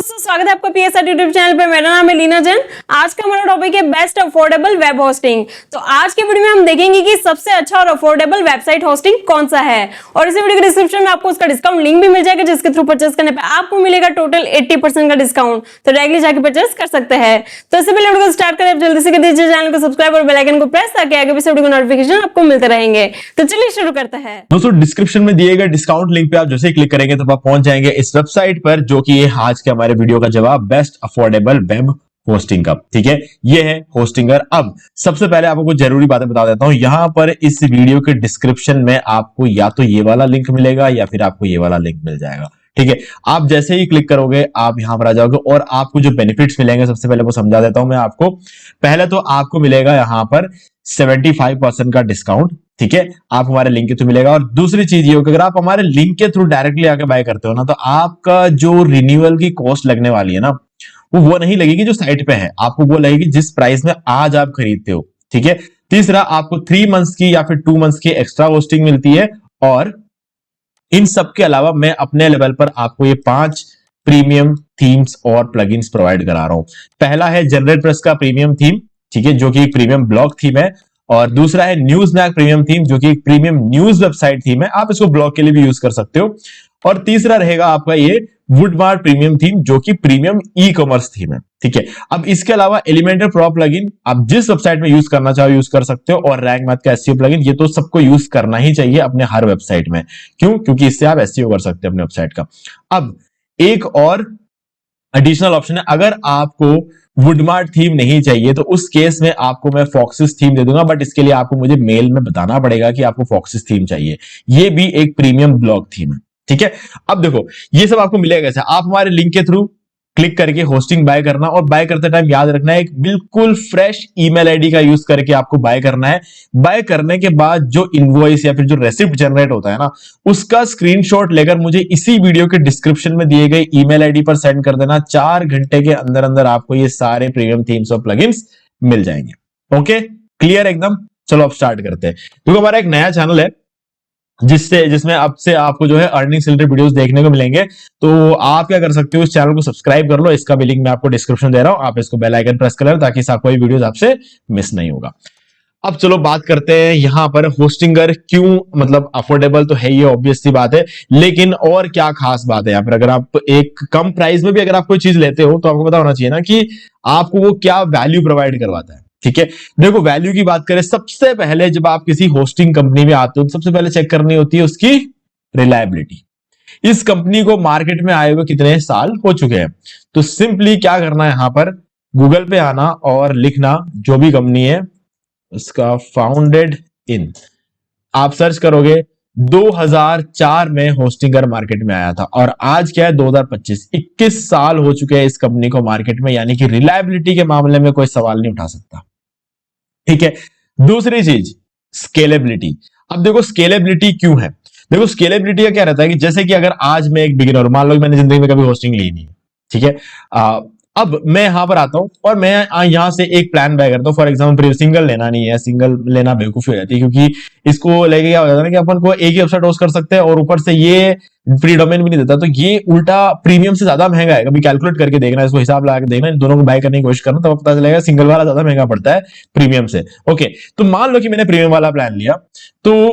दोस्तों, स्वागत है आपका पीएसआर यूट्यूब चैनल पे। मेरा नाम है लीना जैन। आज का हमारा टॉपिक है बेस्ट अफोर्डेबल वेब होस्टिंग। तो आज के वीडियो में हम देखेंगे कि सबसे अच्छा और अफोर्डेबल वेबसाइट होस्टिंग कौन सा है, और इस वीडियो के डिस्क्रिप्शन में आपको उसका डिस्काउंट लिंक भी मिल जाएगा, जिसके थ्रू परचेस करने पे आपको मिलेगा टोटल 80% का डिस्काउंट। तो डायरेक्टली जाके परचेस कर सकते हैं। तो इससे पहले वीडियो को स्टार्ट करें, जल्दी से कर दीजिए चैनल को सब्सक्राइब और बेल आइकन को प्रेस, ताकि आगे भी वीडियो के नोटिफिकेशन आपको मिलते रहेंगे। तो चलिए शुरू करते हैं। दोस्तों, डिस्क्रिप्शन में दिए गए डिस्काउंट लिंक पे आप जैसे ही क्लिक करेंगे तो आप पहुंच जाएंगे इस वेबसाइट पर, जो कि ये आज के हमारे वीडियो का जवाब बेस्ट अफोर्डेबल वेब होस्टिंग का। ठीक है, ये है होस्टिंगर। अब सबसे पहले आपको कुछ जरूरी बातें बता देता हूं। यहां पर इस वीडियो के डिस्क्रिप्शन में आपको या तो ये वाला लिंक मिलेगा या फिर आपको ये वाला लिंक मिल जाएगा। ठीक है, आप जैसे ही क्लिक करोगे आप यहां पर आ जाओगे और आपको जो बेनिफिट्स मिलेंगे सबसे पहले वो समझा देता हूं मैं आपको। पहले तो आपको मिलेगा यहां पर 75% का डिस्काउंट। ठीक है, आप हमारे लिंक के थ्रू मिलेगा। और दूसरी चीज ये होगी, अगर आप हमारे लिंक के थ्रू डायरेक्टली आके बाय करते हो ना, तो आपका जो रिन्यूअल की कॉस्ट लगने वाली है ना, वो नहीं लगेगी जो साइट पे है, आपको वो लगेगी जिस प्राइस में आज आप खरीदते हो। ठीक है, तीसरा आपको 3 मंथ्स की या फिर 2 मंथ्स की एक्स्ट्रा होस्टिंग मिलती है। और इन सब के अलावा मैं अपने लेवल पर आपको ये 5 प्रीमियम थीम्स और प्लगइन्स प्रोवाइड करा रहा हूं। पहला है जनरेट प्रेस का प्रीमियम थीम, ठीक है, जो कि एक प्रीमियम ब्लॉग थीम है। और दूसरा है न्यूज़नैक प्रीमियम थीम, जो कि एक प्रीमियम न्यूज वेबसाइट थीम है, आप इसको ब्लॉग के लिए भी यूज कर सकते हो। और तीसरा रहेगा आपका ये वुडमार्ट प्रीमियम थीम, जो कि प्रीमियम ई कॉमर्स थीम है। ठीक है, अब इसके अलावा एलिमेंटर प्रो प्लगइन आप जिस वेबसाइट में यूज करना चाहो यूज कर सकते हो। और रैंक मैथ का एसईओ प्लगइन, ये तो सबको यूज करना ही चाहिए अपने हर वेबसाइट में। क्यों? क्योंकि इससे आप एसईओ कर सकते हैं अपने वेबसाइट का। अब एक और एडिशनल ऑप्शन है, अगर आपको वुडमार्ट थीम नहीं चाहिए तो उस केस में आपको मैं फॉक्सिस थीम दे दूंगा, बट इसके लिए आपको मुझे मेल में बताना पड़ेगा कि आपको फॉक्सिस थीम चाहिए। ये भी एक प्रीमियम ब्लॉग थीम है। ठीक है, अब देखो ये सब आपको मिलेगा कैसे। आप हमारे लिंक के थ्रू क्लिक करके होस्टिंग बाय करना, और बाय करते टाइम याद रखना है एक बिल्कुल फ्रेश ईमेल आईडी का यूज करके आपको बाय करना है। बाय करने के बाद जो इनवॉइस या फिर जो रेसिप्ट जनरेट होता है ना, उसका स्क्रीनशॉट लेकर मुझे इसी वीडियो के डिस्क्रिप्शन में दिए गए ईमेल आईडी पर सेंड कर देना। 4 घंटे के अंदर अंदर आपको ये सारे प्रीमियम थीम्स और प्लगइन्स मिल जाएंगे। ओके, क्लियर एकदम। चलो अब स्टार्ट करते हैं। क्योंकि हमारा एक नया चैनल है जिसमें अब से आपको जो है अर्निंग रिलेटेड वीडियोस देखने को मिलेंगे। तो आप क्या कर सकते हो, इस चैनल को सब्सक्राइब कर लो। इसका भी लिंक मैं आपको डिस्क्रिप्शन दे रहा हूं, आप इसको बेल आइकन प्रेस कर लो ताकि कोई वीडियोस आपसे मिस नहीं होगा। अब चलो बात करते हैं यहां पर होस्टिंगर क्यों, मतलब अफोर्डेबल तो है ये ऑब्वियस सी बात है, लेकिन और क्या खास बात है यहां पर। अगर आप एक कम प्राइस में भी अगर आप कोई चीज लेते हो तो आपको पता होना चाहिए ना कि आपको वो क्या वैल्यू प्रोवाइड करवाता है। ठीक है, देखो वैल्यू की बात करें, सबसे पहले जब आप किसी होस्टिंग कंपनी में आते हो तो सबसे पहले चेक करनी होती है उसकी रिलायबिलिटी। इस कंपनी को मार्केट में आए हुए कितने साल हो चुके हैं। तो सिंपली क्या करना है, यहां पर गूगल पे आना और लिखना जो भी कंपनी है उसका फाउंडेड इन, आप सर्च करोगे 2004 में होस्टिंगर मार्केट में आया था, और आज क्या है 2025, 21 साल हो चुके हैं इस कंपनी को मार्केट में, यानी कि रिलायबिलिटी के मामले में कोई सवाल नहीं उठा सकता। ठीक है, दूसरी चीज स्केलेबिलिटी। अब देखो स्केलेबिलिटी क्यों है, देखो स्केलेबिलिटी का क्या रहता है कि जैसे कि अगर आज मैं एक बिगिनर, मान लो मैंने जिंदगी में कभी होस्टिंग ली नहीं है, ठीक है, अब मैं यहां पर आता हूं और मैं यहां से एक प्लान बाय करता हूं। फॉर एग्जांपल सिंगल लेना नहीं है, सिंगल लेना बेवकूफी हो जाती है, क्योंकि इसको लेके क्या हो जाता है ना कि अपन को एक ही वेबसाइट होस्ट कर सकते हैं और ऊपर से ये फ्री डोमेन भी नहीं देता, तो ये उल्टा प्रीमियम से ज्यादा महंगा है। कभी कैलकुलेट करके देखना, इसको हिसाब लगा के देखना, इन दोनों को बाय करने की कोशिश करना, तब पता चलेगा सिंगल वाला ज्यादा महंगा पड़ता है प्रीमियम से। ओके, तो मान लो कि मैंने प्रीमियम वाला प्लान लिया, तो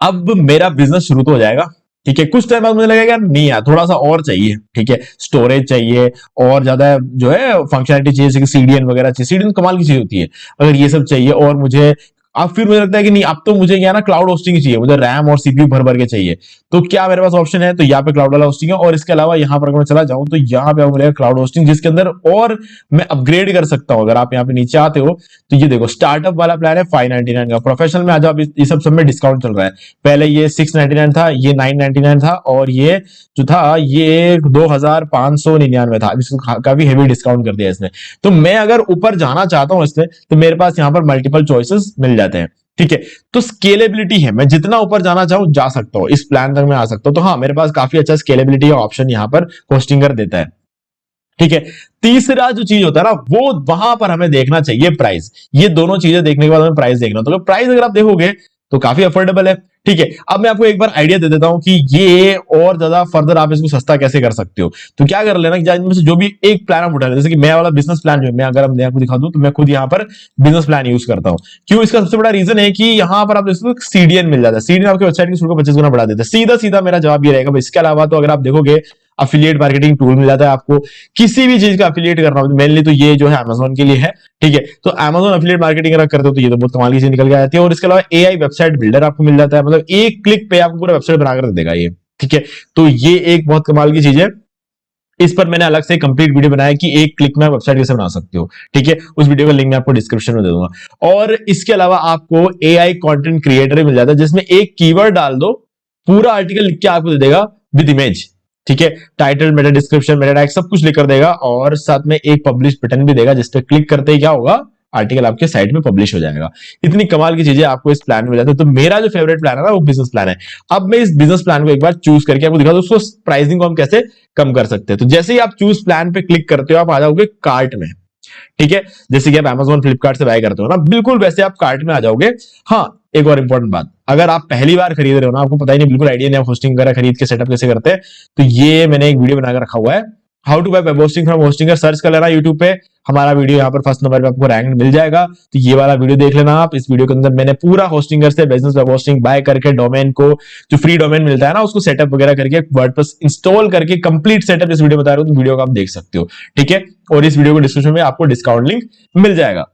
अब मेरा बिजनेस शुरू तो हो जाएगा। ठीक है, कुछ टाइम बाद मुझे लगेगा नहीं यार थोड़ा सा और चाहिए। ठीक है, स्टोरेज चाहिए और ज्यादा जो है फंक्शनलिटी चाहिए, जैसे सीडीएन वगैरह चाहिए। सीडीएन कमाल की चीज होती है, अगर ये सब चाहिए और मुझे अब फिर मुझे लगता है कि नहीं अब तो मुझे क्या ना क्लाउड होस्टिंग चाहिए, मुझे रैम और सीपीयू भर भर के चाहिए। तो क्या मेरे पास ऑप्शन है, तो यहाँ पे क्लाउड वाला होस्टिंग है। और इसके अलावा यहाँ पर अगर मैं चला जाऊं तो यहाँ पे आपको मिलेगा क्लाउड होस्टिंग, जिसके अंदर और मैं अपग्रेड कर सकता हूं। अगर आप यहाँ पे नीचे आते हो तो ये देखो स्टार्टअप वाला प्लान है 599 का, प्रोफेशनल में आ जाओ, ये सब में डिस्काउंट चल रहा है। पहले ये 699 था, ये 999 था, और ये जो था ये 2599 था। इसको काफी हेवी डिस्काउंट कर दिया इसने। तो मैं अगर ऊपर जाना चाहता हूं इसमें, तो मेरे पास यहाँ पर मल्टीपल चॉइसेस मिल जाते हैं। ठीक है, तो स्केलेबिलिटी है, मैं जितना ऊपर जाना चाहूं जा सकता हूं, इस प्लान तक मैं आ सकता हूं। तो हाँ, मेरे पास काफी अच्छा स्केलेबिलिटी का ऑप्शन यहां पर होस्टिंगर देता है। ठीक है, तीसरा जो चीज होता है ना, वो वहां पर हमें देखना चाहिए प्राइस। ये दोनों चीजें देखने के बाद हमें प्राइस देखना, तो प्राइस अगर आप देखोगे तो काफी अफोर्डेबल है। ठीक है, अब मैं आपको एक बार आइडिया दे देता हूं कि ये और ज्यादा फर्दर आप इसको सस्ता कैसे कर सकते हो। तो क्या कर लेना कि इनमें से जो भी एक प्लान आप उठा लें, जैसे कि मैं वाला बिजनेस प्लान जो है, मैं अगर मैं आपको दिखा दूं तो मैं खुद यहाँ पर बिजनेस प्लान यूज करता हूं। क्यों? इसका सबसे बड़ा रीजन है कि यहाँ पर आप सीडीएन मिल जाता है। सीडीएन आपके वेबसाइट की शुरू को 25 गुना बढ़ा देता है। सीधा सीधा मेरा जवाब ये रहेगा। इसके अलावा तो अगर आप देखोगे अफिलिएट मार्केटिंग टूल मिल जाता है आपको, किसी भी चीज का अफिलिएट करना हो, मेनली तो ये जो है अमेजोन के लिए है। ठीक है, तो अमेजोन अफिलिएट मार्केटिंग अगर करते हो तो ये तो बहुत कमाल की चीज निकल के आती है। और इसके अलावा एआई वेबसाइट बिल्डर आपको मिल जाता है, मतलब एक क्लिक पे आपको पूरा वेबसाइट बनाकर दे देगा ये। ठीक है, तो ये एक बहुत कमाल की चीज है। इस पर मैंने अलग से कंप्लीट वीडियो बनाया कि एक क्लिक में वेबसाइट कैसे बना सकते हो। ठीक है, उस वीडियो का लिंक मैं आपको डिस्क्रिप्शन में दे दूंगा। और इसके अलावा आपको एआई कंटेंट क्रिएटर मिल जाता है, जिसमें एक कीवर्ड डाल दो, पूरा आर्टिकल लिख के आपको दे देगा विद इमेज। ठीक है, title, Meta description, Meta tag सब कुछ लिख कर देगा, और साथ में एक पब्लिश बटन भी देगा, जिस पे क्लिक करते ही क्या होगा, आर्टिकल आपके साइट में पब्लिश हो जाएगा। इतनी कमाल की चीजें आपको इस प्लान में जाती है। तो मेरा जो फेवरेट प्लान है ना, वो बिजनेस प्लान है। अब मैं इस बिजनेस प्लान को एक बार चूज करके आपको दिखा दूं उसको प्राइसिंग को हम कैसे कम कर सकते हैं। तो जैसे ही आप चूज प्लान पे क्लिक करते हो, आप आ जाओगे कार्ट में। ठीक है, जैसे कि आप Amazon फ्लिपकार्ट से बाय करते हो ना, बिल्कुल वैसे आप कार्ट में आ जाओगे। हाँ, एक और इंपॉर्टेंट बात, अगर आप पहली बार खरीद रहे हो ना, आपको पता ही नहीं, बिल्कुल आइडिया नहीं आप होस्टिंग वगैरह खरीद के सेटअप कैसे करते हैं, तो ये मैंने एक वीडियो बनाकर रखा हुआ है, how to buy web hosting from Hostinger. Search कर लेना यूट्यूब पे, हमारा वीडियो यहाँ पर फर्स्ट नंबर पे आपको रैंक मिल जाएगा। तो ये वाला वीडियो देख लेना आप। इस वीडियो के अंदर मैंने पूरा होस्टिंगर से बिजनेस वेब होस्टिंग बाय करके डोमेन को, जो फ्री डोमेन मिलता है ना, उसको सेटअप वगैरह करके वर्डप्रेस इंस्टॉल करके कंप्लीट सेटअप इस वीडियो बता रहा हूं, तो वीडियो को आप देख सकते हो। ठीक है, और इस वीडियो को डिस्क्रिप्शन में आपको डिस्काउंट लिंक मिल जाएगा।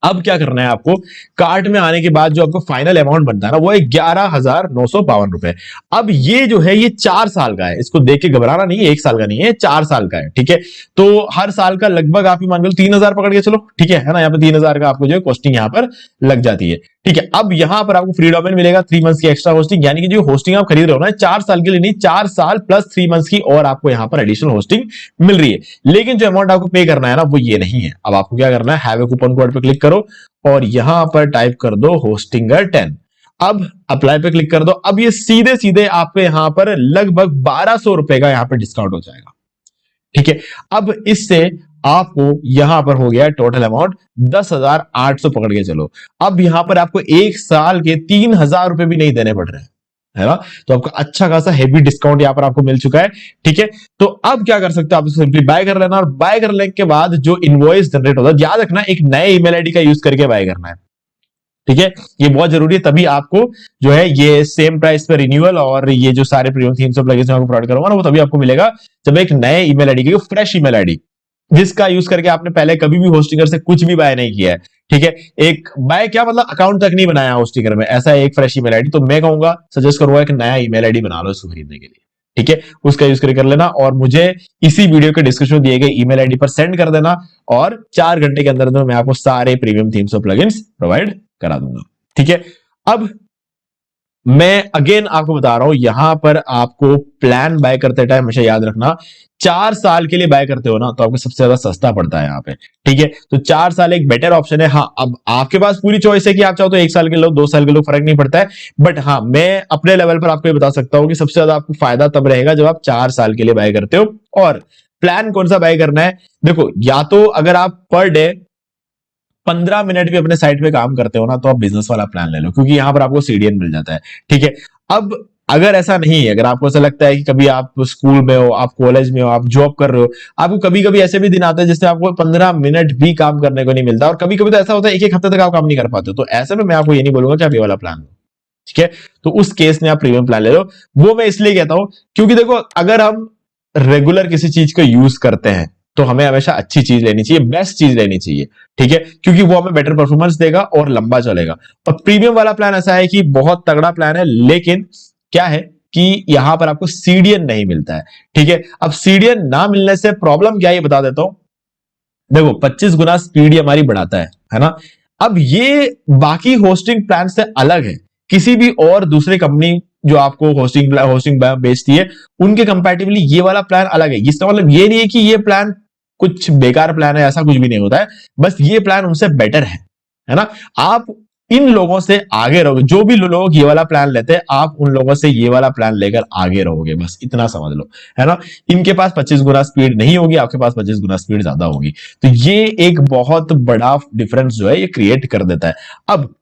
अब क्या करना है आपको, कार्ट में आने के बाद जो आपको फाइनल अमाउंट बनता है ना, वो है 11,952 रुपए। अब ये जो है, ये 4 साल का है, इसको देख के घबराना नहीं है, 1 साल का नहीं है, 4 साल का है। ठीक है, तो हर साल का लगभग आप ही मान लो 3,000 पकड़ के चलो। ठीक है ना, यहाँ पे 3,000 का आपको जो है कॉस्टिंग यहाँ पर लग जाती है। ठीक है, अब यहां पर आपको फ्री डोमेन मिलेगा, 3 मंथ्स की एक्स्ट्रा होस्टिंग, यानी कि जो होस्टिंग आप खरीद रहे हो ना, 4 साल के लिए नहीं, 4 साल प्लस 3 मंथ्स की और आपको यहां पर एडिशनल होस्टिंग मिल रही है। लेकिन जो अमाउंट आपको पे करना है ना, वो ये नहीं है। अब आपको क्या करना है, हैव ए कूपन कोड पे क्लिक करो और यहां पर टाइप कर दो होस्टिंगर 10। अब अप्लाई पे क्लिक कर दो। अब ये सीधे सीधे आपको यहां पर लगभग 1,200 रुपए का यहां पर डिस्काउंट हो जाएगा। ठीक है, अब इससे आपको यहां पर हो गया टोटल अमाउंट 10,800 पकड़ के चलो। अब यहां पर आपको 1 साल के 3,000 रुपए भी नहीं देने पड़ रहे हैं, है ना। तो आपका अच्छा खासा हेवी डिस्काउंट यहां पर आपको मिल चुका है। ठीक है, तो अब क्या कर सकते हो, आप इसको सिंपली बाय कर लेना, और बाय कर लेने के बाद जो इनवॉइस जनरेट होता है, याद रखना एक नए ईमेल आईडी का यूज करके बाय करना है। ठीक है, ये बहुत जरूरी है, तभी आपको जो है ये सेम प्राइस पे रिन्यूअल और ये जो सारे प्रीमियम थीम्स ऑफ प्लगइन्स आपको प्रोवाइड करूंगा ना, वो तभी आपको मिलेगा जब एक नए ईमेल आईडी की, फ्रेश ईमेल आईडी जिसका यूज करके आपने पहले कभी भी होस्टिंगर से कुछ भी बाय नहीं किया है। ठीक है, एक बाय क्या मतलब अकाउंट तक नहीं बनाया होस्टिंगर में, ऐसा एक फ्रेश ईमेल आईडी। तो मैं कहूंगा, सजेस्ट करूंगा एक नया ईमेल आईडी बना लो इसको खरीदने के लिए। ठीक है, उसका यूज करके कर लेना और मुझे इसी वीडियो के डिस्क्रिप्शन में दिए गए ईमेल आईडी पर सेंड कर देना, और 4 घंटे के अंदर मैं आपको सारे प्रीमियम थीम्स और प्लगइन्स प्रोवाइड करा दूंगा। ठीक है, अब मैं अगेन आपको बता रहा हूं, यहां पर आपको प्लान बाय करते टाइम हमेशा याद रखना, 4 साल के लिए बाय करते हो ना, तो आपको सबसे ज्यादा सस्ता पड़ता है यहाँ पे। ठीक है, तो 4 साल एक बेटर ऑप्शन है। हाँ, अब आपके पास पूरी चॉइस है कि आप चाहो तो 1 साल के लो, 2 साल के लो, फर्क नहीं पड़ता है। बट हाँ, मैं अपने लेवल पर आपको ये बता सकता हूँ कि सबसे ज्यादा आपको फायदा तब रहेगा जब आप 4 साल के लिए बाय करते हो। और प्लान कौन सा बाय करना है, देखो, या तो अगर आप पर डे 15 मिनट भी अपने साइट पे काम करते हो ना, तो आप बिजनेस वाला प्लान ले लो, क्योंकि यहां पर आपको सीडीएन मिल जाता है। ठीक है, अब अगर ऐसा नहीं है, अगर आपको ऐसा लगता है कि कभी आप स्कूल में हो, आप कॉलेज में हो, आप जॉब कर रहे हो, आपको कभी कभी ऐसे भी दिन आते हैं जिससे आपको 15 मिनट भी काम करने को नहीं मिलता, और कभी कभी तो ऐसा होता है 1-1 हफ्ते तक आप काम नहीं कर पाते, तो ऐसे में मैं आपको ये नहीं बोलूंगा कि आप ये वाला प्लान लो। ठीक है, तो उस केस में आप प्रीमियम प्लान ले लो। वो मैं इसलिए कहता हूं क्योंकि देखो, अगर हम रेगुलर किसी चीज को यूज करते हैं तो हमें हमेशा अच्छी चीज लेनी चाहिए, बेस्ट चीज लेनी चाहिए। ठीक है, क्योंकि वो हमें बेटर परफॉर्मेंस देगा और लंबा चलेगा। और प्रीमियम वाला प्लान ऐसा है कि बहुत तगड़ा प्लान है, लेकिन क्या है कि यहां पर आपको सीडीएन नहीं मिलता है। ठीक है, अब सीडीएन ना मिलने से प्रॉब्लम क्या है ये बता देता हूं। देखो, 25 गुना स्पीड हमारी बढ़ाता है ना। अब ये बाकी होस्टिंग प्लान से अलग है, किसी भी और दूसरी कंपनी जो आपको होस्टिंग बेचती है उनके कंपैरेटिवली ये वाला प्लान अलग है। इसका मतलब ये नहीं है कि ये प्लान कुछ बेकार प्लान है, ऐसा कुछ भी नहीं होता है, बस ये प्लान उनसे बेटर है ना। आप इन लोगों से आगे रहोगे, जो भी लोग ये वाला प्लान लेते हैं, आप उन लोगों से ये वाला प्लान लेकर आगे रहोगे, बस इतना समझ लो, है ना। इनके पास 25 गुना स्पीड नहीं होगी, आपके पास 25 गुना स्पीड ज्यादा होगी। तो ये एक बहुत बड़ा डिफरेंस जो है ये क्रिएट कर देता है। अब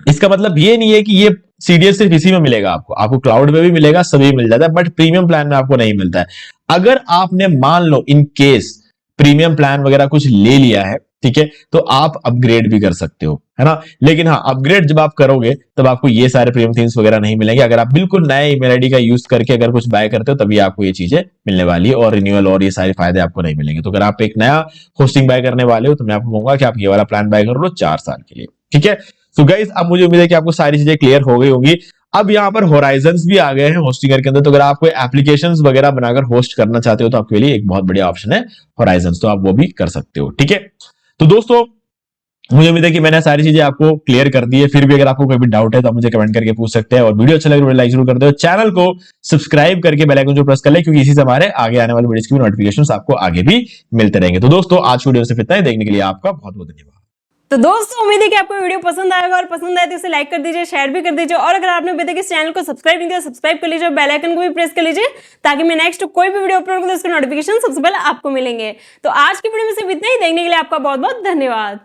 इसका मतलब ये नहीं है कि ये CDS सिर्फ इसी में मिलेगा आपको क्लाउड में भी मिलेगा, सभी मिल जाता है, बट प्रीमियम प्लान में आपको नहीं मिलता है। अगर आपने मान लो इन केस प्रीमियम प्लान वगैरह कुछ ले लिया है, ठीक है, तो आप अपग्रेड भी कर सकते हो, है ना। लेकिन हाँ, अपग्रेड जब आप करोगे तब आपको ये सारे प्रीमियम थीम्स वगैरह नहीं मिलेंगे। अगर आप बिल्कुल नए ईमेल आईडी का यूज करके अगर कुछ बाय करते हो तभी आपको ये चीजें मिलने वाली है, और रिन्यूअल और ये सारे फायदे आपको नहीं मिलेंगे। तो अगर आप एक नया होस्टिंग बाय करने वाले हो तो मैं आपको कहूंगा कि आप ये वाला प्लान बाय कर लो 4 साल के लिए, ठीक है। तो गाइस, अब मुझे उम्मीद है कि आपको सारी चीजें क्लियर हो गई होंगी। अब यहाँ पर होराइजन्स भी आ गए हैं होस्टिंगर के अंदर, तो अगर आप कोई एप्लीकेशंस वगैरह बनाकर होस्ट करना चाहते हो तो आपके लिए एक बहुत बढ़िया ऑप्शन है होराइजन्स, तो आप वो भी कर सकते हो, ठीक है। तो दोस्तों, मुझे उम्मीद है कि मैंने सारी चीजें आपको क्लियर कर दी है। फिर भी अगर आपको कोई भी डाउट है तो आप मुझे कमेंट करके पूछ सकते हैं, और वीडियो अच्छा लगे तो लाइक जरूर कर दो, चैनल को सब्सक्राइब करके बेल आइकन जो प्रेस कर ले, क्योंकि इसी से हमारे आगे आने वाले वीडियोस की नोटिफिकेशंस आपको आगे भी मिलते रहेंगे। तो दोस्तों, आज की वीडियो सिर्फ इतना ही, देखने के लिए आपका बहुत बहुत धन्यवाद। तो दोस्तों, उम्मीद है कि आपको वीडियो पसंद आएगा, और पसंद आए तो इसे लाइक कर दीजिए, शेयर भी कर दीजिए, और अगर आपने अभी तक इस चैनल को सब्सक्राइब नहीं किया सब्सक्राइब कर लीजिए, बेल आइकन को भी प्रेस कर लीजिए, ताकि मैं नेक्स्ट कोई भी वीडियो अपलोड करूं तो उसके नोटिफिकेशन सबसे पहले आपको मिलेंगे। तो आज की वीडियो में सिर्फ इतना ही, देखने के लिए आपका बहुत बहुत धन्यवाद।